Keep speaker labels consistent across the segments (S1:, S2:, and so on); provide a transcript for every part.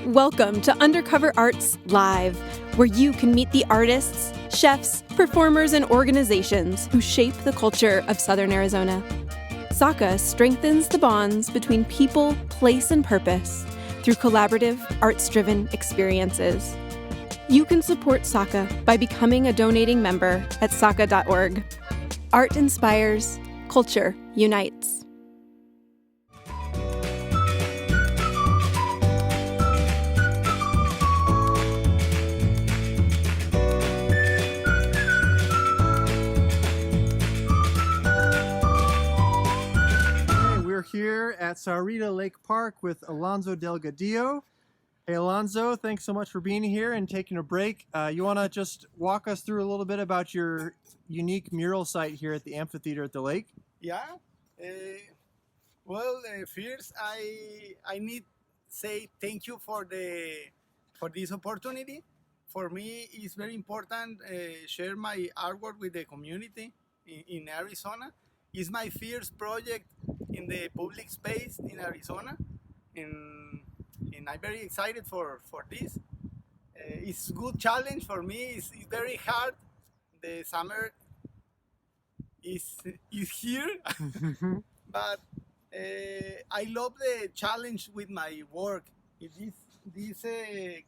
S1: Welcome to Undercover Arts Live, where you can meet the artists, chefs, performers, and organizations who shape the culture of Southern Arizona. SACA strengthens the bonds between people, place, and purpose through collaborative, arts-driven experiences. You can support SACA by becoming a donating member at saca.org. Art inspires, culture unites.
S2: Here at Sahuarita Lake Park with Alonso Delgadillo. Hey Alonso, thanks so much for being here and taking a break. You want to just walk us through a little bit about your unique mural site here at the amphitheater at the lake?
S3: Yeah. First I need say thank you for this opportunity. For me, it's very important share my artwork with the community in Arizona. It's my first project in the public space in Arizona, and I'm very excited for this. It's a good challenge for me. It's very hard. The summer is here, but I love the challenge with my work. This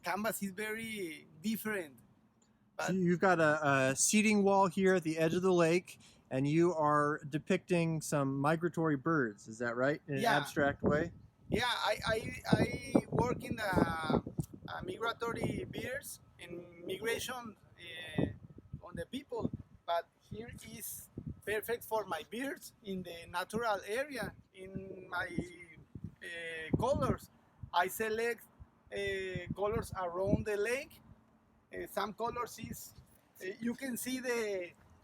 S3: canvas is very different.
S2: So you've got a seating wall here at the edge of the lake, and you are depicting some migratory birds. Is that right? In an abstract way?
S3: Yeah, I work in migratory birds and migration on the people, but here is perfect for my birds in the natural area. In my colors, I select colors around the lake. Some colors is you can see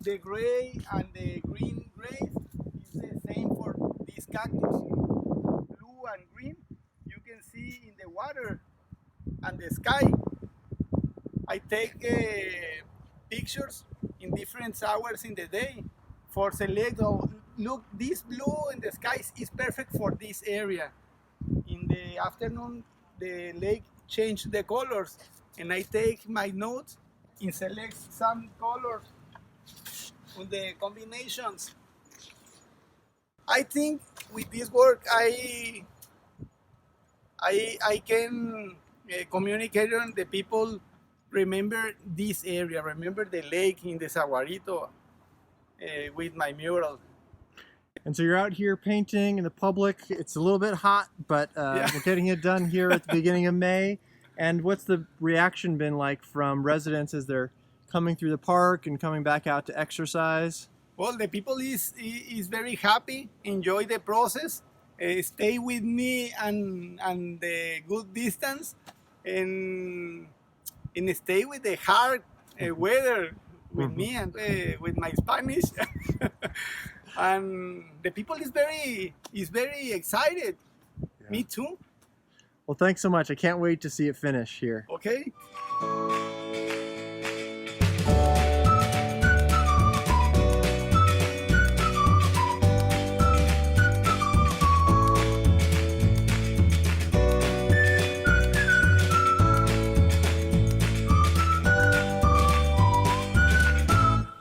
S3: the gray and the green grays is the same for this cactus. Blue and green you can see in the water and the sky. I take pictures in different hours in the day for select. Look, this blue in the skies is perfect for this area. In the afternoon the lake change the colors, and I take my notes and select some colors with the combinations. I think with this work I can communicate on the people remember this area, remember the lake in the Sahuarita with my mural.
S2: And so you're out here painting in the public. It's a little bit hot, but we're getting it done here at the beginning of May. And what's the reaction been like from residents as they're coming through the park and coming back out to exercise?
S3: Well, the people is very happy, enjoy the process, stay with me and the good distance, and stay with the hard weather with me and with my Spanish. And the people is very excited. Yeah. Me too.
S2: Well, thanks so much. I can't wait to see it finish here.
S3: Okay.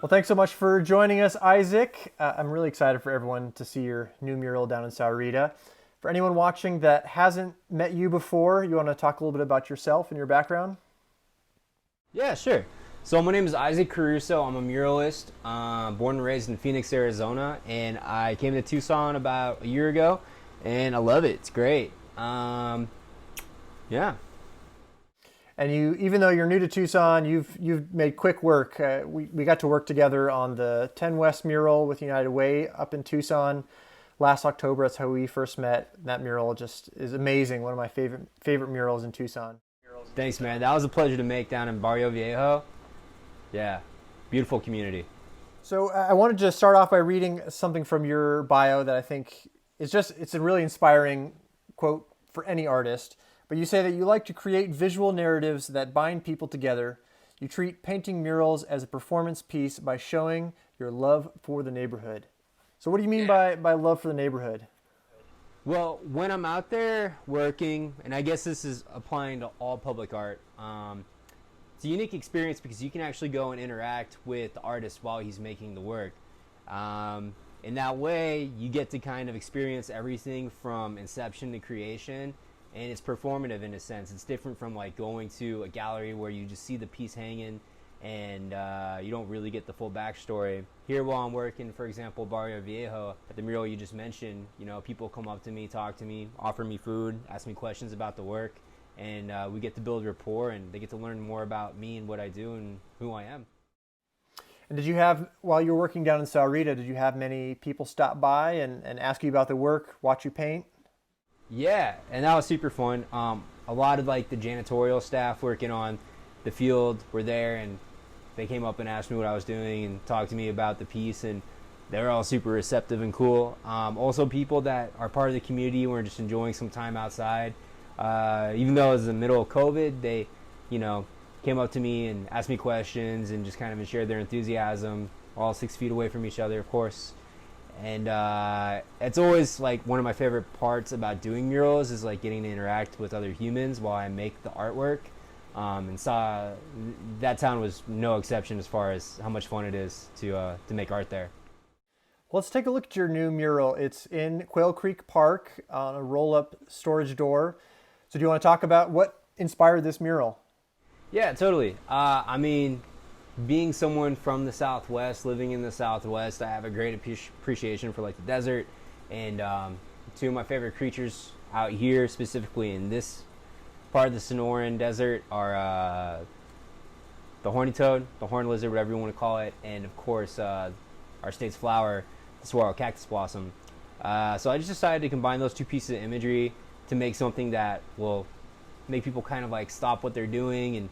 S2: Well, thanks so much for joining us, Isaac. I'm really excited for everyone to see your new mural down in Sahuarita. For anyone watching that hasn't met you before, you want to talk a little bit about yourself and your background?
S4: Yeah, sure. So my name is Isaac Caruso. I'm a muralist, born and raised in Phoenix, Arizona, and I came to Tucson about a year ago, and I love it. It's great. Yeah.
S2: And you, even though you're new to Tucson, you've made quick work. We got to work together on the 10 West mural with United Way up in Tucson last October. That's how we first met. That mural just is amazing. One of my favorite murals in Tucson.
S4: Thanks, man. That was a pleasure to make down in Barrio Viejo. Yeah, beautiful community.
S2: So I wanted to start off by reading something from your bio that I think is it's a really inspiring quote for any artist. But you say that you like to create visual narratives that bind people together. You treat painting murals as a performance piece by showing your love for the neighborhood. So what do you mean by love for the neighborhood?
S4: Well, when I'm out there working, and I guess this is applying to all public art, it's a unique experience because you can actually go and interact with the artist while he's making the work. In that way, you get to kind of experience everything from inception to creation, and it's performative in a sense. It's different from like going to a gallery where you just see the piece hanging and you don't really get the full backstory. Here while I'm working, for example, Barrio Viejo, at the mural you just mentioned, you know, people come up to me, talk to me, offer me food, ask me questions about the work, and we get to build rapport, and they get to learn more about me and what I do and who I am.
S2: And did you have, while you were working down in Sahuarita, did you have many people stop by and ask you about the work, watch you paint?
S4: Yeah, and that was super fun. A lot of like the janitorial staff working on the field were there, and they came up and asked me what I was doing and talked to me about the piece, and they were all super receptive and cool. Also people that are part of the community were just enjoying some time outside. Even though it was the middle of COVID, they, you know, came up to me and asked me questions and just kind of shared their enthusiasm, all 6 feet away from each other, of course. And it's always like one of my favorite parts about doing murals is like getting to interact with other humans while I make the artwork. And that town was no exception as far as how much fun it is to make art there.
S2: Let's take a look at your new mural. It's in Quail Creek Park on a roll-up storage door. So do you want to talk about what inspired this mural?
S4: Yeah, totally. I mean, being someone from the Southwest, living in the Southwest, I have a great appreciation for like the desert, and two of my favorite creatures out here, specifically in this part of the Sonoran Desert, are the horny toad, the horned lizard, whatever you want to call it, and of course our state's flower, the saguaro cactus blossom. So I just decided to combine those two pieces of imagery to make something that will make people kind of like stop what they're doing and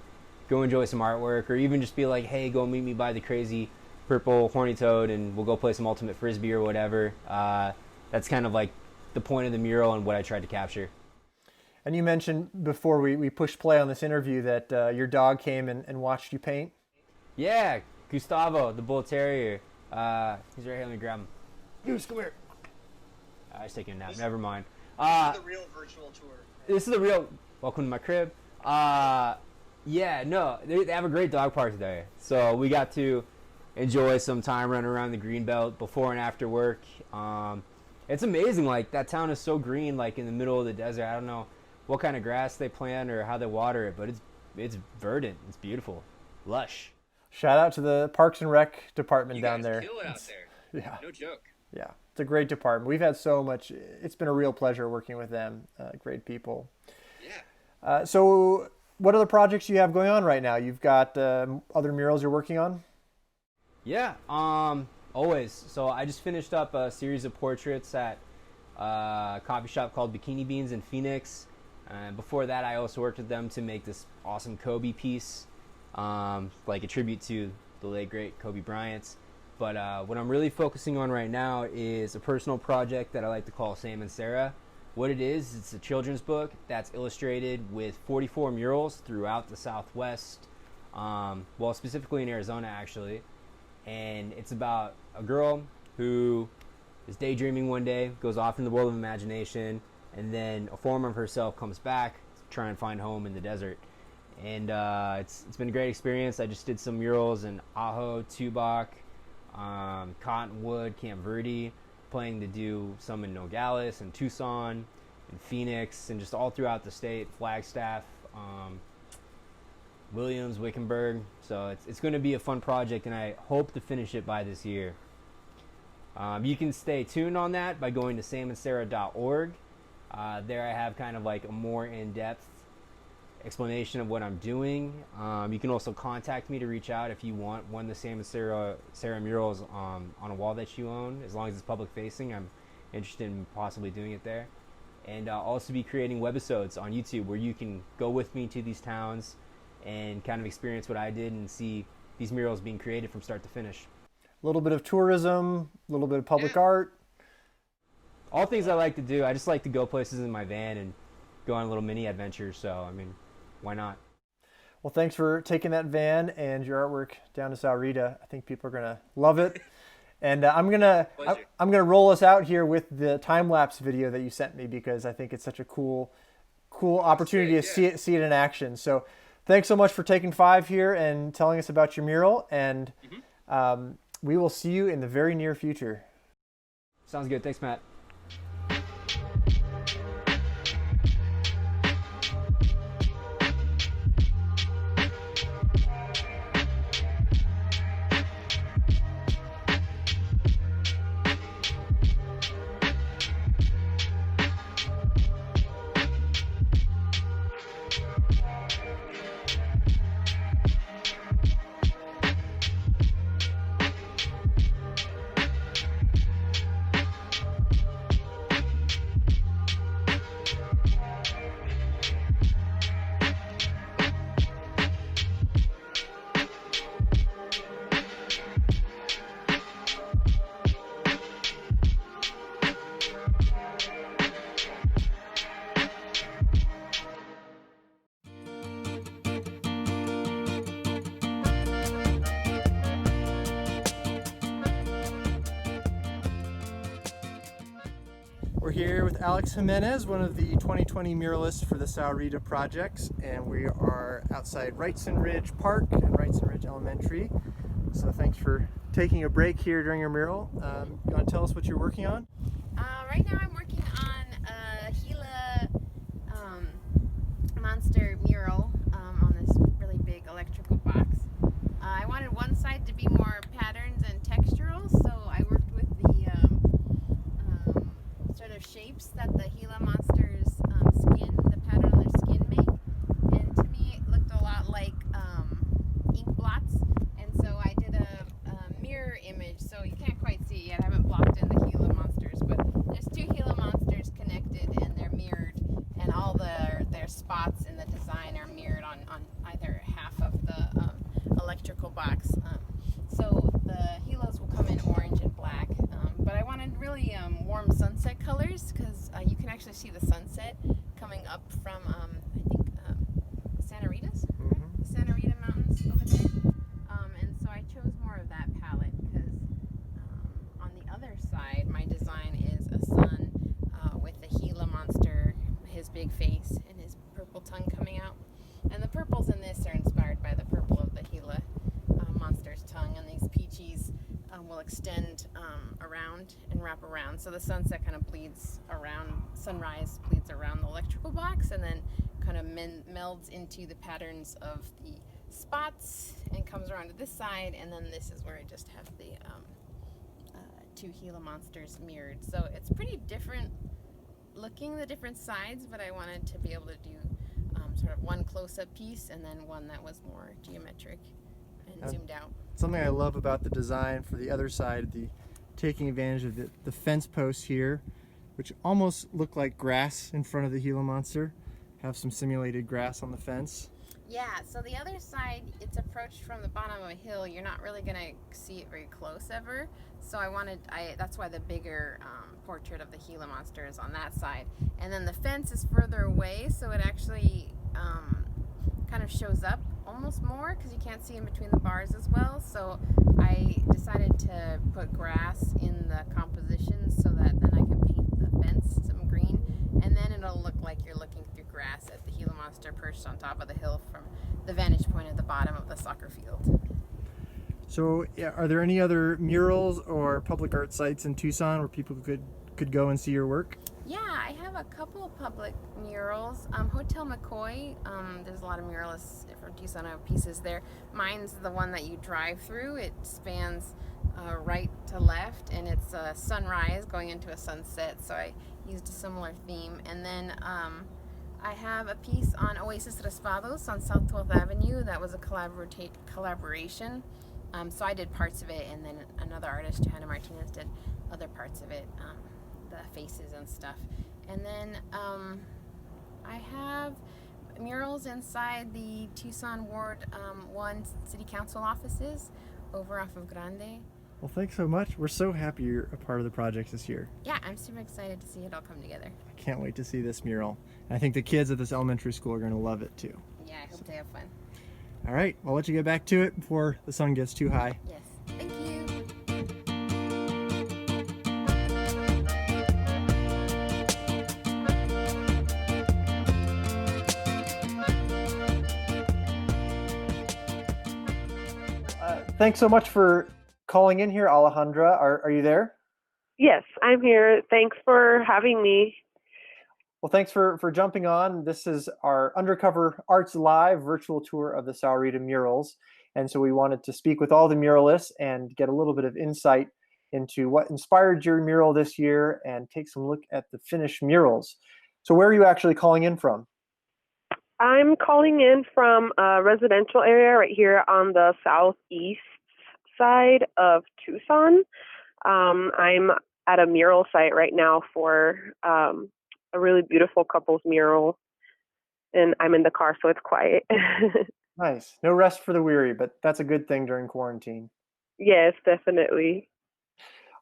S4: go enjoy some artwork, or even just be like, hey, go meet me by the crazy purple horny toad and we'll go play some ultimate frisbee or whatever. That's kind of like the point of the mural and what I tried to capture.
S2: And you mentioned before we pushed play on this interview that your dog came and watched you paint.
S4: Yeah, Gustavo, the bull terrier. He's right here. Let me grab him. Goose, come here. He's taking a nap. Never mind.
S5: This is the real virtual tour.
S4: This is the real. Welcome to my crib. Yeah, no, they have a great dog park there. So we got to enjoy some time running around the greenbelt before and after work. It's amazing. Like, that town is so green, like in the middle of the desert. I don't know what kind of grass they plant or how they water it, but it's verdant. It's beautiful, lush.
S2: Shout out to the Parks and Rec department down there.
S5: You guys kill it out there.
S2: Yeah.
S5: No joke.
S2: Yeah, it's a great department. We've had so much. It's been a real pleasure working with them. Great people.
S5: Yeah.
S2: So what other projects do you have going on right now? You've got other murals you're working on?
S4: Yeah, always. So I just finished up a series of portraits at a coffee shop called Bikini Beans in Phoenix. Before that, I also worked with them to make this awesome Kobe piece, like a tribute to the late, great Kobe Bryant. But what I'm really focusing on right now is a personal project that I like to call Sam and Sarah. What it is, it's a children's book that's illustrated with 44 murals throughout the Southwest, well, specifically in Arizona, actually. And it's about a girl who is daydreaming one day, goes off in the world of imagination, and then a form of herself comes back to try and find home in the desert. And it's been a great experience. I just did some murals in Ajo, Tubac, Cottonwood, Camp Verde, planning to do some in Nogales and Tucson and Phoenix and just all throughout the state, Flagstaff, Williams, Wickenburg. So it's going to be a fun project, and I hope to finish it by this year. You can stay tuned on that by going to samandsarah.org. There I have kind of like a more in-depth explanation of what I'm doing. You can also contact me to reach out if you want one of the Sam and Sarah murals on a wall that you own. As long as it's public facing, I'm interested in possibly doing it there. And I'll also be creating webisodes on YouTube where you can go with me to these towns and kind of experience what I did and see these murals being created from start to finish.
S2: A little bit of tourism, a little bit of public art.
S4: All things I like to do. I just like to go places in my van and go on little mini adventures. So, I mean, why not?
S2: Well, thanks for taking that van and your artwork down to Sahuarita. I think people are going to love it. And I'm gonna roll us out here with the time lapse video that you sent me because I think it's such a cool opportunity to see it in action. So thanks so much for taking 5 here and telling us about your mural. And we will see you in the very near future.
S4: Sounds good. Thanks, Matt.
S2: We're here with Alex Jimenez, one of the 2020 muralists for the Sahuarita projects, and we are outside Wrightson Ridge Park and Wrightson Ridge Elementary. So thanks for taking a break here during your mural. You want to tell us what you're working on?
S6: Right now I'm working on a Gila monster mural on this really big electrical box. I wanted one side to be more patterns and textural, so I worked with the sort of shapes that the Gila monster's skin, the pattern on their skin make. And to me it looked a lot like ink blots, and so I did a mirror image, so you can't quite see it yet. I haven't blocked in the Gila monsters, but there's 2 Gila monsters connected and they're mirrored, and all their spots in the design are mirrored on either half of the electrical box. So the Gilas will come in orange and black, but I wanted really warm sunset colors because you can actually see the sunset coming up from I think Sahuaritas, right? The Sahuarita mountains over there, and so I chose more of that palette because on the other side my design is a sun with the Gila monster, his big face and his purple tongue coming out, and the purples in this are inspired by the purple of the Gila monster's tongue, and these peaches will extend around and wrap around, so the sunset kind of bleeds around, sunrise bleeds around the electrical box and then kind of melds into the patterns of the spots and comes around to this side, and then this is where I just have the 2 Gila monsters mirrored. So it's pretty different looking, the different sides, but I wanted to be able to do sort of one close-up piece and then one that was more geometric and zoomed out.
S2: Something I love about the design for the other side, the taking advantage of the fence posts here, which almost look like grass in front of the Gila monster, have some simulated grass on the fence.
S6: Yeah, so the other side, it's approached from the bottom of a hill. You're not really going to see it very close ever. So that's why the bigger portrait of the Gila monster is on that side. And then the fence is further away, so it actually kind of shows up almost more because you can't see in between the bars as well. So I decided to put grass in the composition so that then I can paint the fence some green, and then it'll look like you're looking through grass at the Gila monster perched on top of the hill from the vantage point at the bottom of the soccer field.
S2: So are there any other murals or public art sites in Tucson where people could go and see your work?
S6: Yeah, I have a couple of public murals. Hotel McCoy, there's a lot of muralists from Tucson who have pieces there. Mine's the one that you drive through. It spans right to left, and it's a sunrise going into a sunset, so I used a similar theme. And then I have a piece on Oasis Raspados on South 12th Avenue that was a collaboration. So I did parts of it, and then another artist, Johanna Martinez, did other parts of it, the faces and stuff. And then I have murals inside the Tucson Ward 1 City Council offices over off of Grande.
S2: Well, thanks so much. We're so happy you're a part of the project this year.
S6: Yeah, I'm super excited to see it all come together.
S2: I can't wait to see this mural. And I think the kids at this elementary school are going to love it too.
S6: Yeah, I hope they have fun.
S2: All right, well, I'll let you get back to it before the sun gets too high.
S6: Yes, thank you.
S2: Thanks so much for calling in here, Alejandra. Are you there?
S7: Yes, I'm here. Thanks for having me.
S2: Well, thanks for jumping on. This is our Undercover Arts Live virtual tour of the Sahuarita murals. And so we wanted to speak with all the muralists and get a little bit of insight into what inspired your mural this year and take some look at the finished murals. So where are you actually calling in from?
S7: I'm calling in from a residential area right here on the southeast side of Tucson. I'm at a mural site right now for a really beautiful couple's mural, and I'm in the car, so it's quiet.
S2: Nice. No rest for the weary, but that's a good thing during quarantine.
S7: Yes, definitely.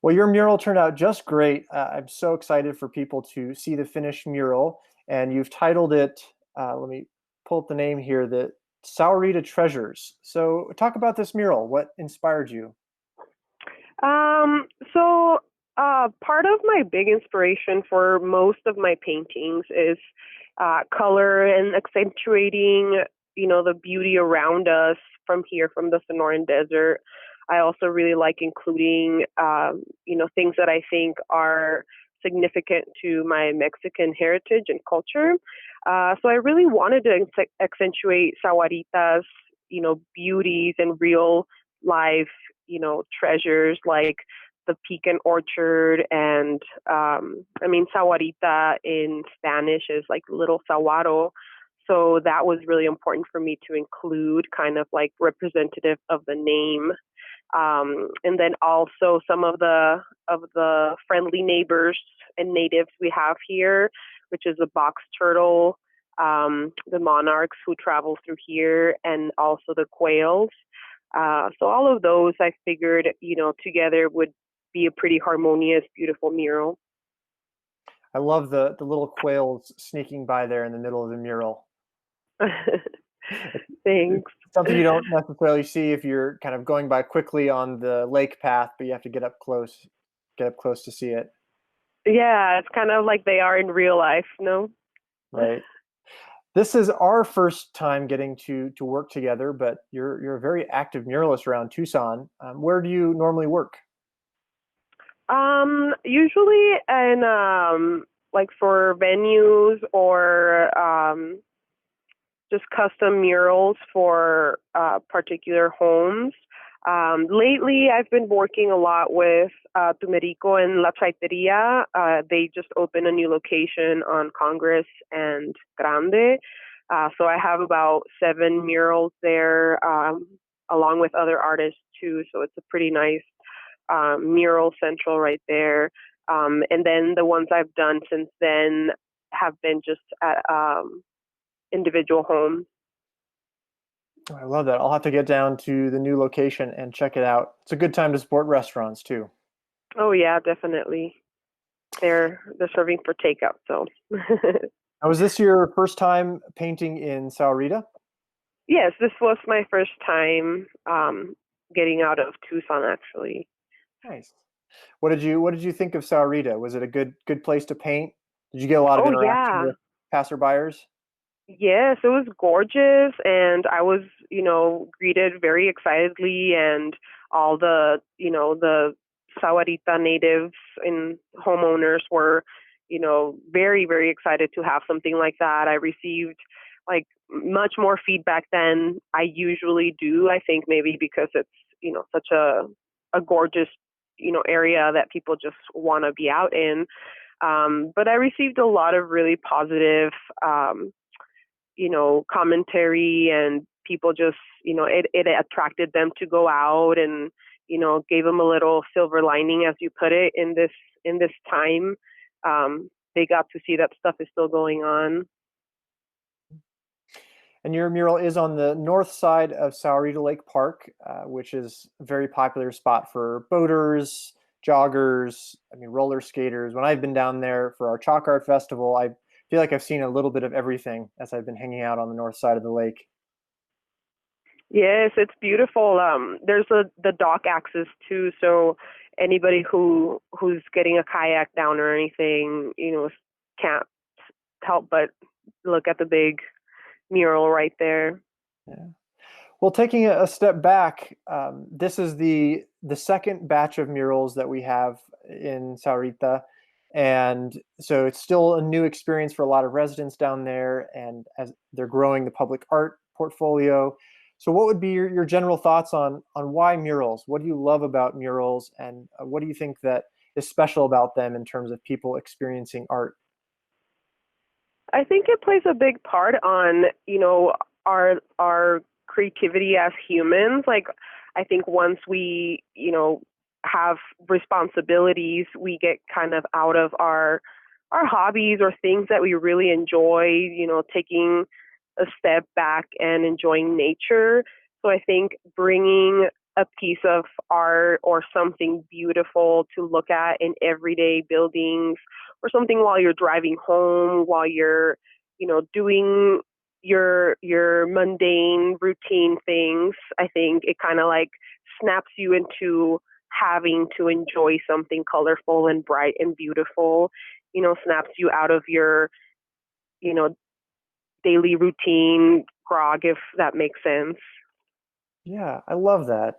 S2: Well, your mural turned out just great. I'm so excited for people to see the finished mural, and you've titled it, let me pull up the name here, the Sahuarita Treasures. So talk about this mural. What inspired you?
S7: Part of my big inspiration for most of my paintings is color and accentuating, the beauty around us from here, from the Sonoran Desert. I also really like including, things that I think are significant to my Mexican heritage and culture. So I really wanted to accentuate Sahuarita's, beauties and real life, treasures like the pecan orchard and, Sahuarita in Spanish is like little saguaro. So that was really important for me to include, kind of like representative of the name. And then also some of the friendly neighbors and natives we have here, which is the box turtle, the monarchs who travel through here, and also the quails. So all of those I figured, together would be a pretty harmonious, beautiful mural.
S2: I love the little quails sneaking by there in the middle of the mural.
S7: Thanks.
S2: Something you don't necessarily see if you're kind of going by quickly on the lake path, but you have to get up close to see it.
S7: Yeah, it's kind of like they are in real life, no?
S2: Right. This is our first time getting to work together, but you're a very active muralist around Tucson. Where do you normally work?
S7: Usually in like for venues or just custom murals for particular homes. Lately, I've been working a lot with Tumerico and La Chaiteria. They just opened a new location on Congress and Grande. So I have about 7 murals there, along with other artists too. So it's a pretty nice mural central right there. And then the ones I've done since then have been just at individual homes.
S2: I love that. I'll have to get down to the new location and check it out. It's a good time to support restaurants too.
S7: Oh yeah, definitely. They're serving for takeout, so.
S2: Now, was this your first time painting in Sahuarita?
S7: Yes, this was my first time getting out of Tucson, actually.
S2: Nice. What did you think of Sahuarita? Was it a good place to paint? Did you get a lot of interaction with passerbyers?
S7: Yes, it was gorgeous, and I was, greeted very excitedly, and all the, the Sahuarita natives and homeowners were, very, very excited to have something like that. I received like much more feedback than I usually do. I think maybe because it's, such a gorgeous, area that people just want to be out in. But I received a lot of really positive, commentary, and people just, it attracted them to go out and, gave them a little silver lining, as you put it, in this time. They got to see that stuff is still going on.
S2: And your mural is on the north side of Sahuarita Lake Park, which is a very popular spot for boaters, joggers, roller skaters. When I've been down there for our Chalk Art Festival, I feel like I've seen a little bit of everything as I've been hanging out on the north side of the lake.
S7: Yes, it's beautiful. There's the dock access too, so anybody who's getting a kayak down or anything, can't help but look at the big mural right there.
S2: Yeah. Well, taking a step back, this is the second batch of murals that we have in Sahuarita, and so it's still a new experience for a lot of residents down there, and as they're growing the public art portfolio. So, what would be your general thoughts on why murals? What do you love about murals, and what do you think that is special about them in terms of people experiencing art?
S7: I think it plays a big part on, our creativity as humans. Like, I think once we, have responsibilities, we get kind of out of our hobbies or things that we really enjoy, taking a step back and enjoying nature. So I think bringing a piece of art or something beautiful to look at in everyday buildings, or something while you're driving home, while you're, doing your mundane routine things, I think it kind of like snaps you into having to enjoy something colorful and bright and beautiful, snaps you out of your, daily routine grog, if that makes sense.
S2: Yeah, I love that.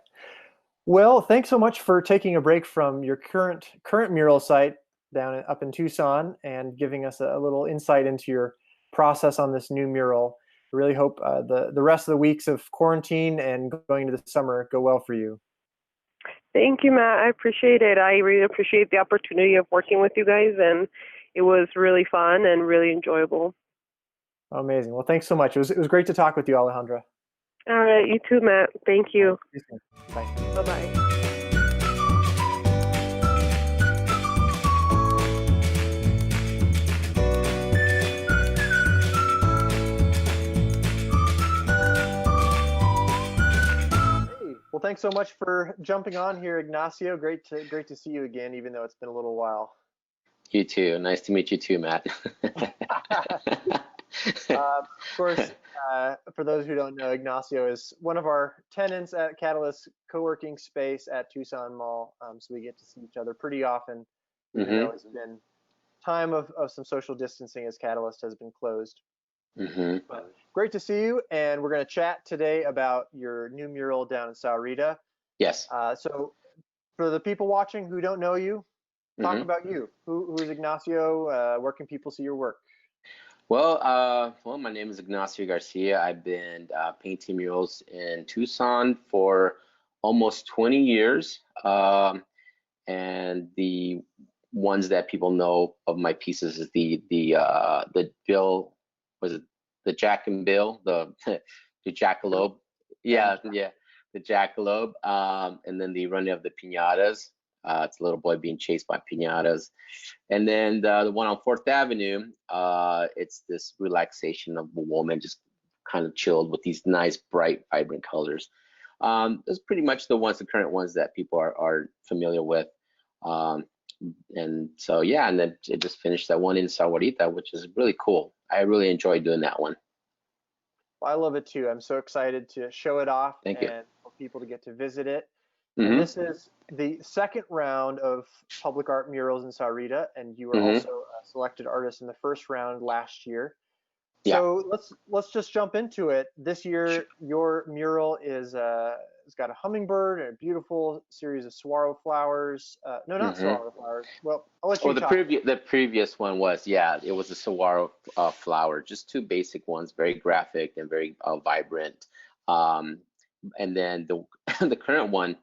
S2: Well, thanks so much for taking a break from your current mural site up in Tucson and giving us a little insight into your process on this new mural. I really hope the rest of the weeks of quarantine and going into the summer go well for you.
S7: Thank you, Matt. I appreciate it. I really appreciate the opportunity of working with you guys, and it was really fun and really enjoyable.
S2: Amazing. Well, thanks so much. It was great to talk with you, Alejandra.
S7: All right, you too, Matt. Thank you.
S2: Bye.
S7: Bye-bye.
S2: Well, thanks so much for jumping on here, Ignacio. Great to see you again, even though it's been a little while.
S8: You too. Nice to meet you too, Matt.
S2: Of course, for those who don't know, Ignacio is one of our tenants at Catalyst co-working space at Tucson Mall. So we get to see each other pretty often, even though it's been time of some social distancing as Catalyst has been closed. But great to see you, and we're going to chat today about your new mural down in Sahuarita.
S8: Yes.
S2: So for the people watching who don't know you, talk about you. Who is Ignacio? Where can people see your work?
S8: Well, my name is Ignacio Garcia. I've been painting murals in Tucson for almost 20 years, and the ones that people know of my pieces is the Bill, was it the Jack and Bill, the jackalope, the jackalope, and then the running of the piñatas. It's a little boy being chased by piñatas. And then the one on 4th Avenue, it's this relaxation of a woman just kind of chilled with these nice, bright, vibrant colors. Those are pretty much the current ones that people are familiar with. And so, yeah, and then it just finished that one in Sahuarita, which is really cool. I really enjoyed doing that one.
S2: Well, I love it too. I'm so excited to show it off
S8: Thank you.
S2: for people to get to visit it. And this is the second round of public art murals in Sahuarita, and you were also a selected artist in the first round last year.
S8: Yeah.
S2: So let's just jump into it. This year, your mural is it's got a hummingbird and a beautiful series of saguaro flowers. No, not saguaro flowers. Well, I'll let you talk.
S8: The previous one was, it was a saguaro flower, just two basic ones, very graphic and very vibrant. And then the current one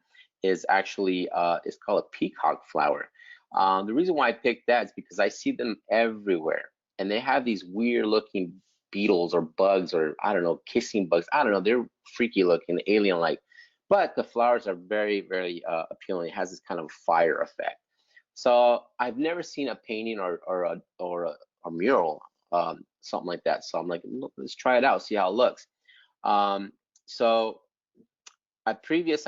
S8: is actually it's called a peacock flower. The reason why I picked that is because I see them everywhere, and they have these weird looking beetles or bugs, or I don't know, kissing bugs. I don't know, they're freaky looking, alien like, but the flowers are very, very appealing. It has this kind of fire effect. So I've never seen a painting or a mural, something like that. So I'm like, let's try it out, see how it looks. So I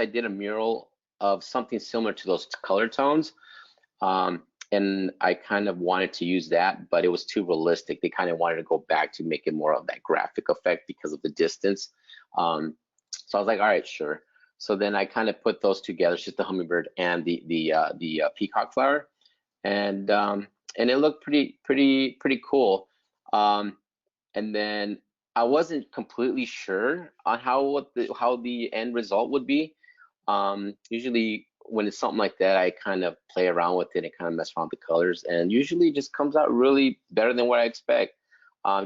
S8: did a mural of something similar to those color tones, and I kind of wanted to use that, but it was too realistic. They kind of wanted to go back to make it more of that graphic effect because of the distance. So I was like, all right, sure. So then I kind of put those together, just the hummingbird and the peacock flower, and it looked pretty cool. And then I wasn't completely sure on how the end result would be. Usually when it's something like that, I kind of play around with it and kind of mess around with the colors, and usually it just comes out really better than what I expect.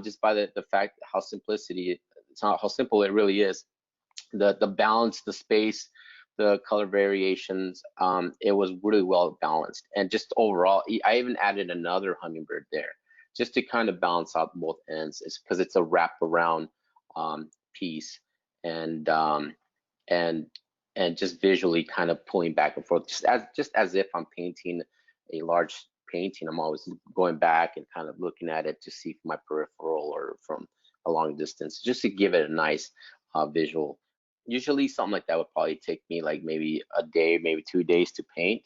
S8: Just by the fact how it's not how simple it really is. The balance, the space, the color variations, it was really well balanced. And just overall, I even added another hummingbird there just to kind of balance out both ends. It's because it's a wraparound piece, and and just visually kind of pulling back and forth, just as if I'm painting a large painting. I'm always going back and kind of looking at it to see from my peripheral or from a long distance, just to give it a nice visual. Usually something like that would probably take me like maybe a day, maybe 2 days to paint,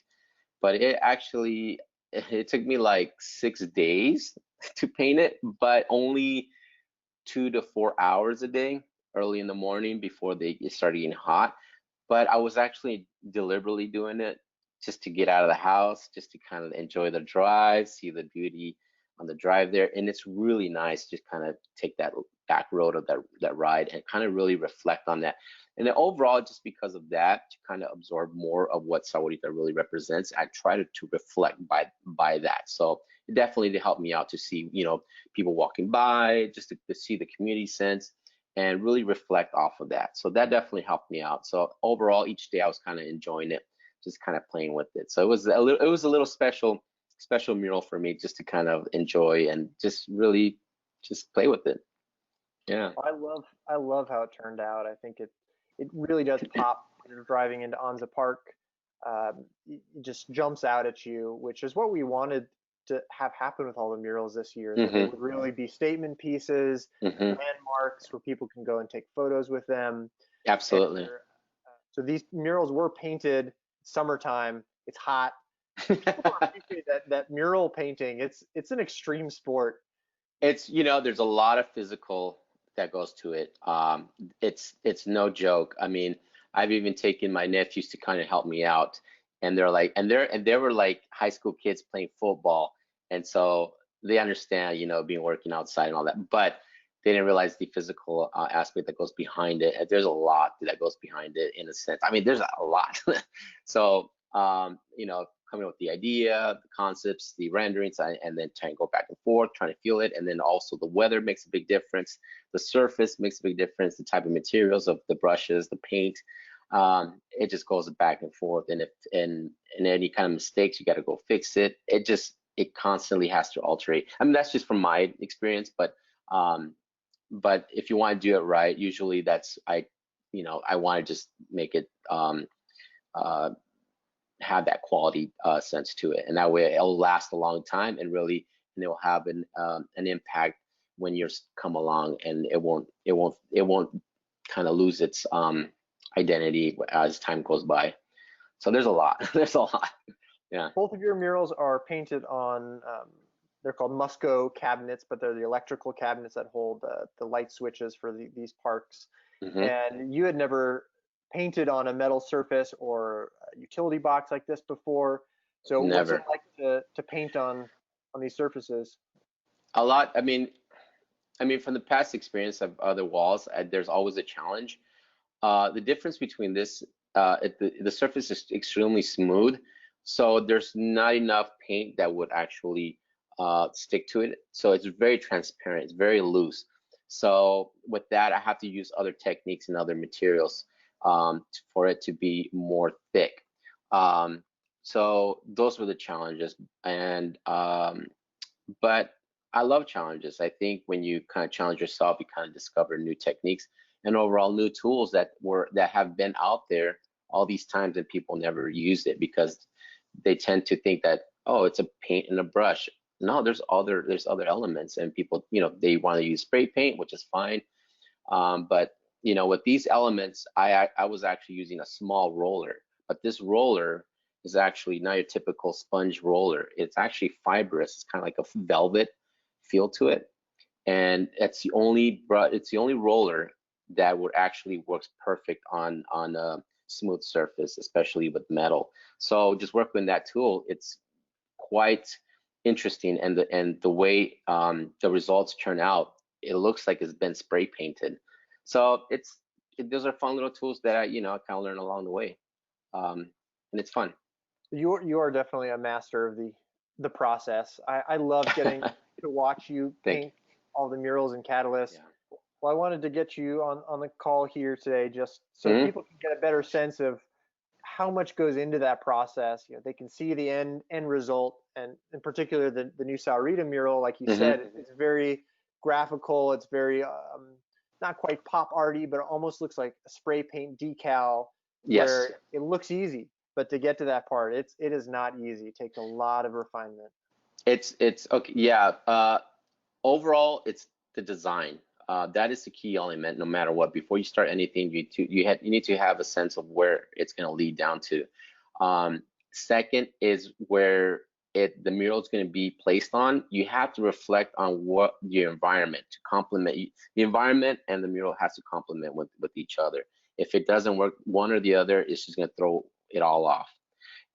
S8: but it took me like 6 days to paint it, but only 2 to 4 hours a day, early in the morning before it started getting hot. But I was actually deliberately doing it just to get out of the house, just to kind of enjoy the drive, see the beauty on the drive there. And it's really nice just kind of take that back road of that ride and kind of really reflect on that. And then overall, just because of that, to kind of absorb more of what Sahuarita really represents, I try to reflect by that. So it definitely helped me out to see, people walking by, just to see the community sense and really reflect off of that. So that definitely helped me out. So overall, each day I was kind of enjoying it, just kind of playing with it. So it was a little special mural for me, just to kind of enjoy and just really just play with it. Yeah.
S2: I love how it turned out. I think it really does pop when you're driving into Anza Park. It just jumps out at you, which is what we wanted to have happen with all the murals this year. That they would really be statement pieces, landmarks where people can go and take photos with them.
S8: Absolutely.
S2: So these murals were painted summertime. It's hot. People appreciate that mural painting. It's an extreme sport.
S8: It's there's a lot of physical that goes to it. It's no joke. I mean, I've even taken my nephews to kind of help me out, and they were like high school kids playing football, and so they understand being working outside and all that, but they didn't realize the physical aspect that goes behind it. And there's a lot that goes behind it, in a sense. I mean, there's a lot. So coming up with the idea, the concepts, the renderings, and then trying to go back and forth, trying to feel it. And then also the weather makes a big difference. The surface makes a big difference. The type of materials of the brushes, the paint, it just goes back and forth. And if any kind of mistakes, you got to go fix it. It constantly has to alterate. I mean, that's just from my experience, but if you want to do it right, usually I want to just make it have that quality sense to it, and that way it'll last a long time, and it'll have an impact when you come along, and it won't kind of lose its identity as time goes by. So there's a lot. Yeah.
S2: Both of your murals are painted on they're called Musco cabinets, but they're the electrical cabinets that hold the light switches for these parks. And you had never painted on a metal surface or a utility box like this before. So
S8: never.
S2: What's it like to paint on these surfaces?
S8: A lot. I mean, from the past experience of other walls, there's always a challenge. The difference between this, the surface is extremely smooth, so there's not enough paint that would actually stick to it. So it's very transparent. It's very loose. So with that, I have to use other techniques and other materials for it to be more thick. So those were the challenges. And but I love challenges. I think when you kind of challenge yourself, you kind of discover new techniques and overall new tools that have been out there all these times, and people never use it because they tend to think that, oh, it's a paint and a brush. No, there's other elements, and people, they want to use spray paint, which is fine. But with these elements, I was actually using a small roller, but this roller is actually not your typical sponge roller. It's actually fibrous. It's kind of like a velvet feel to it, and it's the only roller that would actually works perfect on a smooth surface, especially with metal. So just work with that tool. It's quite interesting, and the way the results turn out it looks like it's been spray painted. So those are fun little tools that I kind of learn along the way, and it's fun.
S2: You are definitely a master of the process. I love getting to watch you paint all the murals and catalysts. Yeah. Well, I wanted to get you on the call here today just so people can get a better sense of how much goes into that process. They can see the end result, and in particular the new Sahuarita mural, like you said, it's very graphical. It's very not quite pop arty, but it almost looks like a spray paint decal.
S8: Yes.
S2: Where it looks easy, but to get to that part, it is not easy. It takes a lot of refinement. It's
S8: okay. Yeah. Overall, it's the design. That is the key element, no matter what. Before you start anything, you need to have a sense of where it's going to lead down to. Second is where the mural is going to be placed on. You have to reflect on what your environment to complement. The environment and the mural has to complement with each other. If it doesn't work, one or the other, it's just going to throw it all off.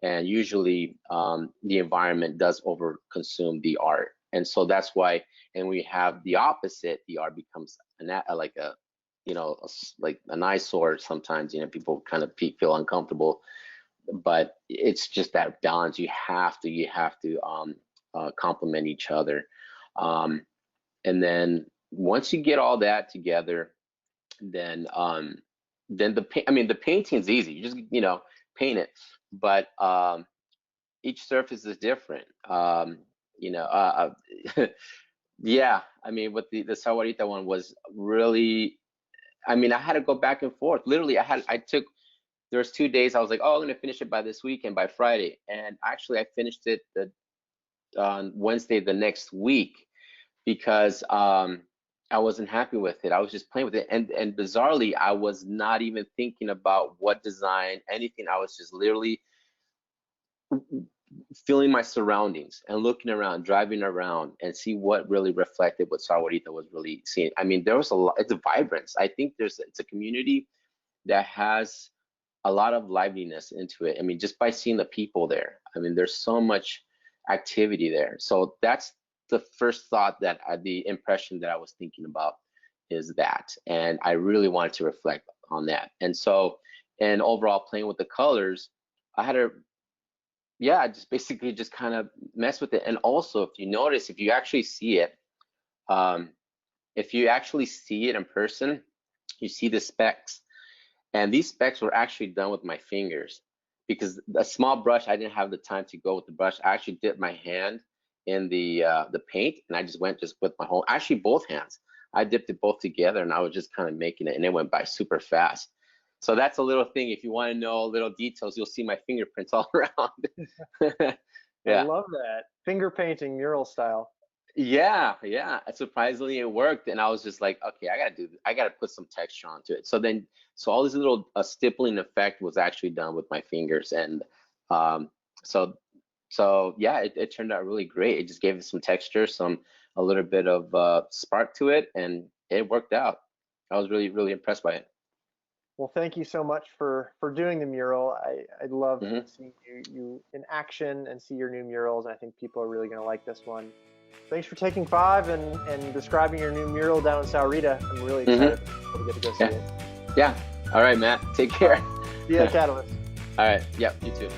S8: And usually, the environment does overconsume the art. And so that's why, and we have the opposite, the art becomes like an eyesore sometimes, people kind of feel uncomfortable, but it's just that balance. You have to complement each other. And then once you get all that together, then the painting's easy. You just, paint it, but each surface is different. Yeah, with the Sahuarita one was really, I had to go back and forth. Literally, there was 2 days I was like, oh, I'm gonna finish it by this weekend, by Friday. And actually I finished it on Wednesday the next week because I wasn't happy with it. I was just playing with it. And bizarrely, I was not even thinking about what design, anything. I was just literally feeling my surroundings and looking around, driving around, and see what really reflected what Sahuarita was really seeing. There was a lot. It's a vibrance. I think it's a community that has a lot of liveliness into it. Just by seeing the people there. There's so much activity there. So that's the first thought the impression that I was thinking about is that, and I really wanted to reflect on that. And so, and overall playing with the colors, I had to. Yeah, just basically just kind of mess with it. And also, if you notice, if you actually see it in person, you see the specks. And these specks were actually done with my fingers because a small brush, I didn't have the time to go with the brush. I actually dipped my hand in the paint, and I just went with my whole, actually both hands. I dipped it both together, and I was just kind of making it, and it went by super fast. So that's a little thing. If you want to know little details, you'll see my fingerprints all around. Yeah.
S2: I love that. Finger painting mural style.
S8: Yeah. Surprisingly, it worked. And I was just like, okay, I gotta put some texture onto it. So all this little stippling effect was actually done with my fingers. And so yeah, it turned out really great. It just gave it some texture, a little bit of spark to it, and it worked out. I was really, really impressed by it.
S2: Well, thank you so much for doing the mural. I love seeing you in action and see your new murals. And I think people are really going to like this one. Thanks for taking 5 and describing your new mural down in Sahuarita. I'm really excited to get to go see it.
S8: Yeah. All right, Matt. Take care.
S2: See you at Catalyst.
S8: All right. Yep. You too.